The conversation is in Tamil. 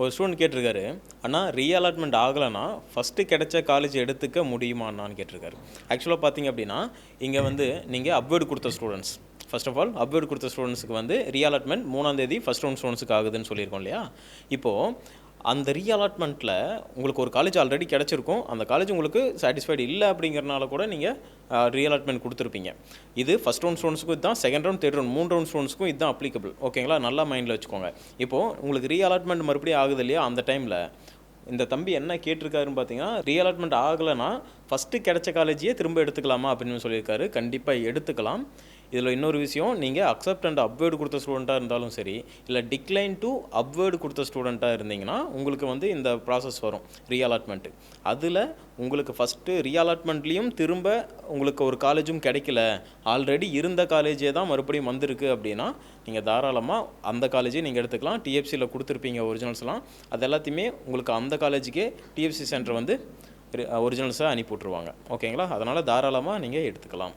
ஒரு ஸ்டூடெண்ட் கேட்டிருக்காரு, அண்ணா ரீஅலாட்மெண்ட் ஆகலைன்னா ஃபஸ்ட்டு கிடைச்ச காலேஜ் எடுத்துக்க முடியுமாண்ணான்னு கேட்டிருக்காரு. ஆக்சுவலாக பார்த்தீங்க அப்படின்னா, இங்கே வந்து நீங்கள் அப்வேர்டு கொடுத்த students, first of all upward கொடுத்த ஸ்டூடெண்ட்ஸுக்கு வந்து ரீஅலாட்மெண்ட் 3ஆம் தேதி ஃபஸ்ட் ரவுண்ட் ஸ்டூடெண்ட்ஸுக்கு ஆகுதுன்னு சொல்லியிருக்கோம் இல்லையா? இப்போது அந்த ரீஅலாட்மெண்ட்டில் உங்களுக்கு ஒரு காலேஜ் ஆல்ரெடி கிடச்சிருக்கும். அந்த காலேஜ் உங்களுக்கு சாட்டிஸ்ஃபைடு இல்லை அப்படிங்கிறனால கூட நீங்கள் ரீஅலாட்மெண்ட் கொடுத்துருப்பீங்க. இது ஃபஸ்ட் ரவுண்ட் ஸ்டூடெண்ட்ஸுக்கும் இதுதான், second round, third round 3 round ஸ்டூடெண்ட்ஸ்க்கும் இதுதான் அப்ளிகபிள். ஓகேங்களா? நல்லா மைண்டில் வச்சுக்கோங்க. இப்போது உங்களுக்கு ரீஅலாட்மெண்ட் மறுபடியும் ஆகுது இல்லையா? அந்த டைமில் இந்த தம்பி என்ன கேட்டிருக்காருன்னு பார்த்தீங்கன்னா, ரீஅலாட்மெண்ட் ஆகலைன்னா ஃபஸ்ட்டு கிடைச்ச காலேஜையே திரும்ப எடுத்துக்கலாமா அப்படின்னு சொல்லியிருக்காரு. கண்டிப்பாக எடுத்துக்கலாம். இதில் இன்னொரு விஷயம், நீங்கள் அக்செப்ட் அண்ட் அப்வேர்டு கொடுத்த ஸ்டூடெண்ட்டாக இருந்தாலும் சரி, இல்லை டிக்ளைன் டு அப்வேர்டு கொடுத்த ஸ்டூடெண்ட்டாக இருந்தீங்கன்னா உங்களுக்கு வந்து இந்த ப்ராசஸ் வரும் ரீஅலாட்மெண்ட்டு. அதில் உங்களுக்கு ஃபஸ்ட்டு ரீஅலாட்மெண்ட்லேயும் திரும்ப உங்களுக்கு ஒரு காலேஜும் கிடைக்கல, ஆல்ரெடி இருந்த காலேஜே தான் மறுபடியும் வந்திருக்கு அப்படின்னா நீங்கள் தாராளமாக அந்த காலேஜே நீங்கள் எடுத்துக்கலாம். டிஎஃப்சியில் கொடுத்துருப்பீங்க ஒரிஜினல்ஸ்லாம், அது எல்லாத்தையுமே உங்களுக்கு அந்த காலேஜுக்கே டிஎஃப்சி சென்டர் வந்து ஒரிஜினல்ஸாக அனுப்பி விட்ருவாங்க. ஓகேங்களா? அதனால் தாராளமாக நீங்கள் எடுத்துக்கலாம்.